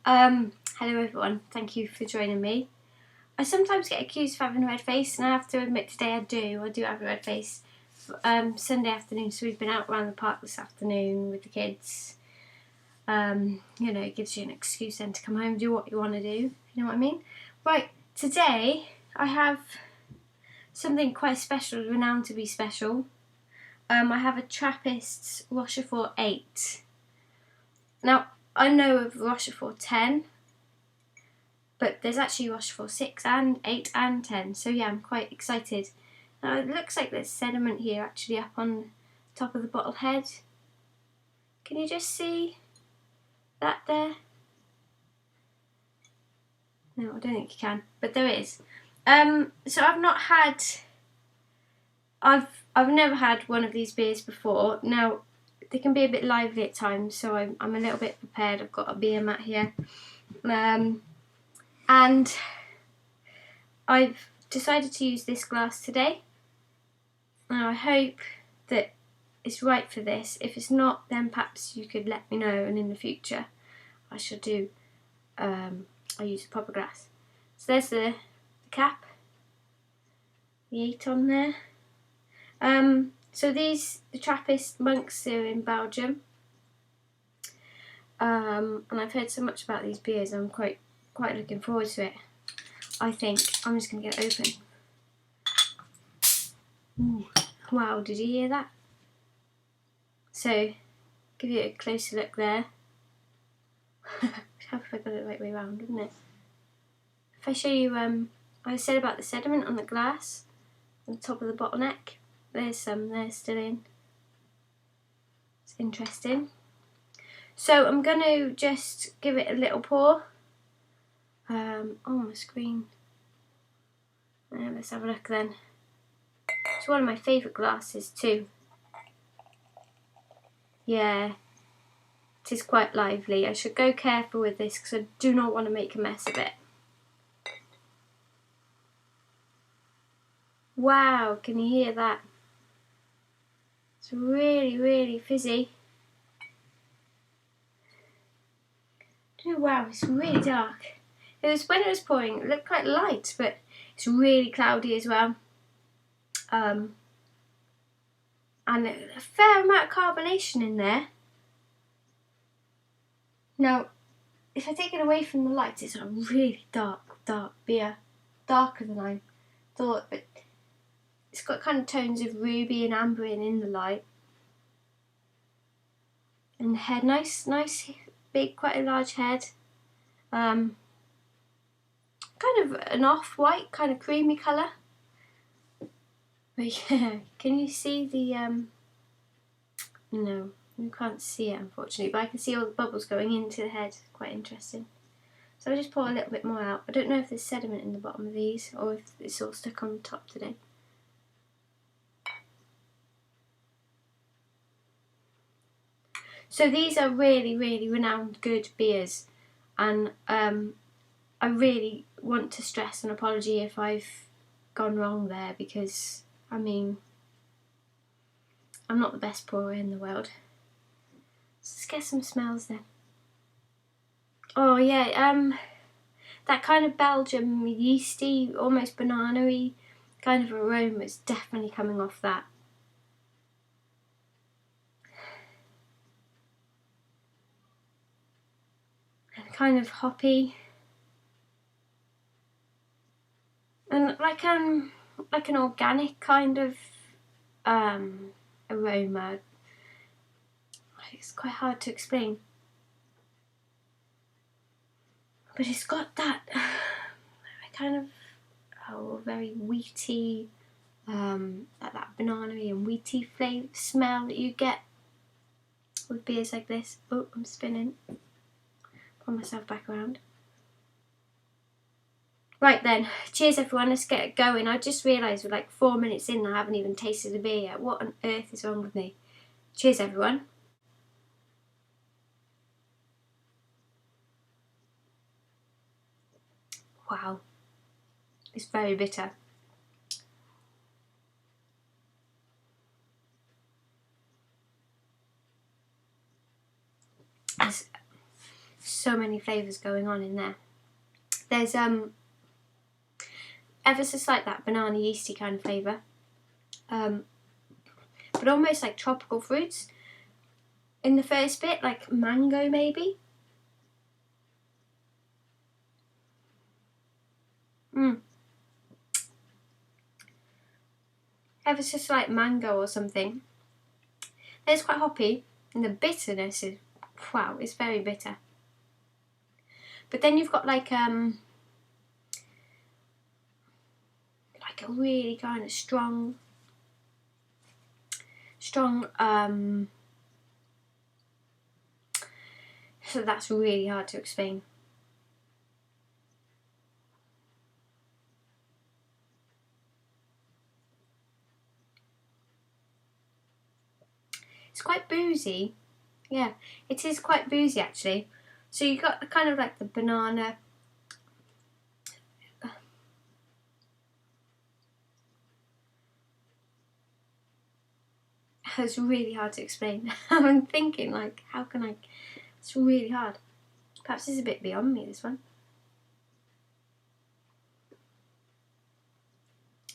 Hello everyone, thank you for joining me. I sometimes get accused of having a red face, and I have to admit today I do have a red face. Sunday afternoon, so we've been out around the park this afternoon with the kids. It gives you an excuse then to come home and do what you want to do, you know what I mean? Right, today I have something quite special, renowned to be special. I have a Trappistes Rochefort 8. Now, I know of Rochefort 10, but there's actually Rochefort 6 and 8 and 10, so yeah, I'm quite excited. Now, it looks like there's sediment here actually up on top of the bottle head. Can you just see that there? No, I don't think you can, but there is. So I've never had one of these beers before. Now, they can be a bit lively at times, so I'm a little bit prepared. I've got a beer mat here. And I've decided to use this glass today. Now, I hope that it's right for this. If it's not, then perhaps you could let me know, and in the future I shall do, I'll use a proper glass. So there's the cap, the 8 on there. So the Trappist monks are in Belgium, and I've heard so much about these beers. I'm quite looking forward to it. I think I'm just going to get it open. Ooh, wow, did you hear that? So, give you a closer look there. How have I got it the right way around, isn't it? If I show you, I said about the sediment on the glass, on the top of the bottleneck. There's some there still in. It's interesting. So I'm going to just give it a little pour. On my screen. Let's have a look then. It's one of my favourite glasses too. Yeah, it is quite lively. I should go careful with this because I do not want to make a mess of it. Wow, can you hear that? It's really, really fizzy. Oh wow, it's really dark. When it was pouring, it looked quite light, but it's really cloudy as well. And a fair amount of carbonation in there. Now, if I take it away from the lights, it's a really dark beer. Darker than I thought, but it's got kind of tones of ruby and amber in the light. And the head, nice, big, quite a large head. Kind of an off-white, kind of creamy colour. But yeah, can you see the, no, you can't see it unfortunately, but I can see all the bubbles going into the head. Quite interesting. So I'll just pour a little bit more out. I don't know if there's sediment in the bottom of these, or if it's all stuck on the top today. So these are really, really renowned good beers, and I really want to stress an apology if I've gone wrong there, because I mean, I'm not the best pourer in the world. So let's get some smells then. Oh yeah, that kind of Belgium yeasty, almost banana-y kind of aroma is definitely coming off that. And kind of hoppy. And like an organic kind of aroma. It's quite hard to explain. But it's got that kind of very wheaty, that banana-y and wheaty flavour smell that you get with beers like this. Oh, I'm spinning. Pull myself back around. Right then, cheers everyone, let's get it going. I just realised we're like 4 minutes in and I haven't even tasted the beer yet. What on earth is wrong with me? Cheers everyone. Wow, it's very bitter. It's so many flavours going on in there. There's ever so slight that banana yeasty kind of flavour, but almost like tropical fruits. In the first bit, like mango maybe. Ever so slight mango or something. It's quite hoppy, and the bitterness is, wow, it's very bitter. But then you've got like a really kind of strong, so that's really hard to explain. It's quite boozy. Yeah, it is quite boozy actually. So you got kind of like the banana. It's really hard to explain. I'm thinking like, how can I? It's really hard. Perhaps it's a bit beyond me, this one.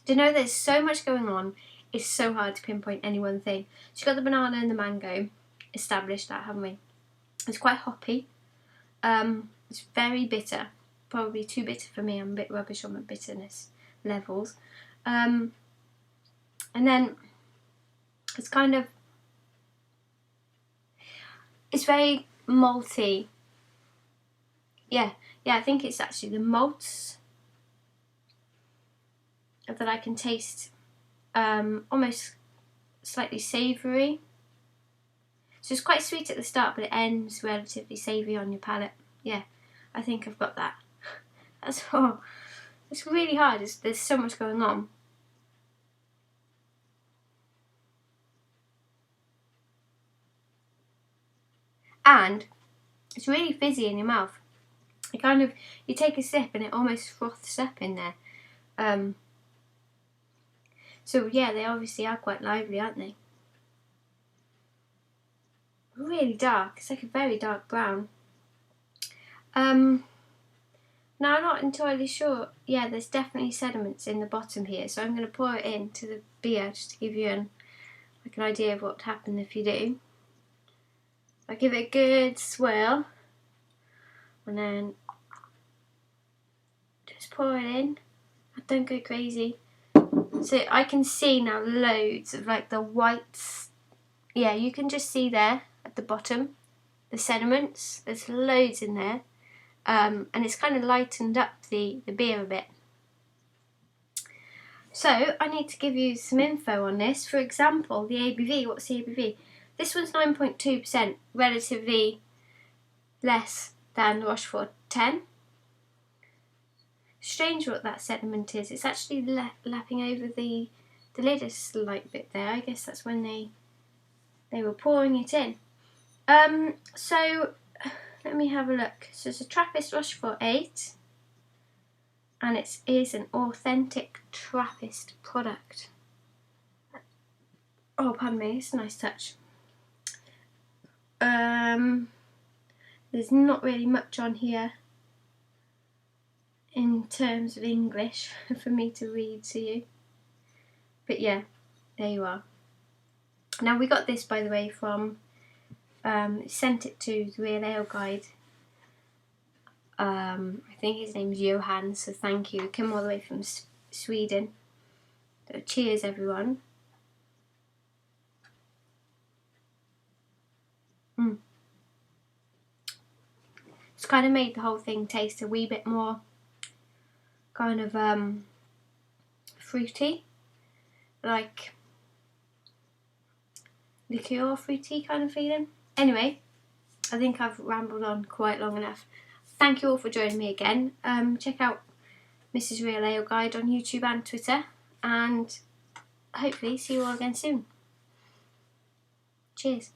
Do you know there's so much going on? It's so hard to pinpoint any one thing. So you've got the banana and the mango. Established that, haven't we? It's quite hoppy. It's very bitter. Probably too bitter for me. I'm a bit rubbish on my bitterness levels. And then it's kind of, it's very malty. Yeah, I think it's actually the malts that I can taste, almost slightly savoury. So it's quite sweet at the start, but it ends relatively savoury on your palate. Yeah, I think I've got that. That's all. It's really hard. There's so much going on. And it's really fizzy in your mouth. You take a sip and it almost froths up in there. So yeah, they obviously are quite lively, aren't they? Really dark. It's like a very dark brown. Now I'm not entirely sure. Yeah, there's definitely sediments in the bottom here, so I'm going to pour it into the beer just to give you an idea of what would happen if you do. I give it a good swirl, and then just pour it in. Don't go crazy. So I can see now loads of like the whites. Yeah, you can just see there at the bottom the sediments. There's loads in there, and it's kind of lightened up the beer a bit. So I need to give you some info on this. For example, the ABV. What's the ABV? This one's 9.2%, relatively less than the Rochefort 10. Strange what that sediment is. It's actually lapping over the lid a slight bit there. I guess that's when they were pouring it in. So let me have a look. So it's a Trappistes Rochefort 8, and it is an authentic Trappist product. Oh, pardon me, it's a nice touch. There's not really much on here in terms of English for me to read to you. But yeah, there you are. Now we got this, by the way, from, sent it to the Real Ale Guide. I think his name's Johan, so thank you. He came all the way from Sweden. So cheers, everyone. It's kind of made the whole thing taste a wee bit more kind of fruity, like liqueur fruity kind of feeling. Anyway, I think I've rambled on quite long enough. Thank you all for joining me again. Check out Mrs. Real Ale Guide on YouTube and Twitter, and hopefully see you all again soon. Cheers.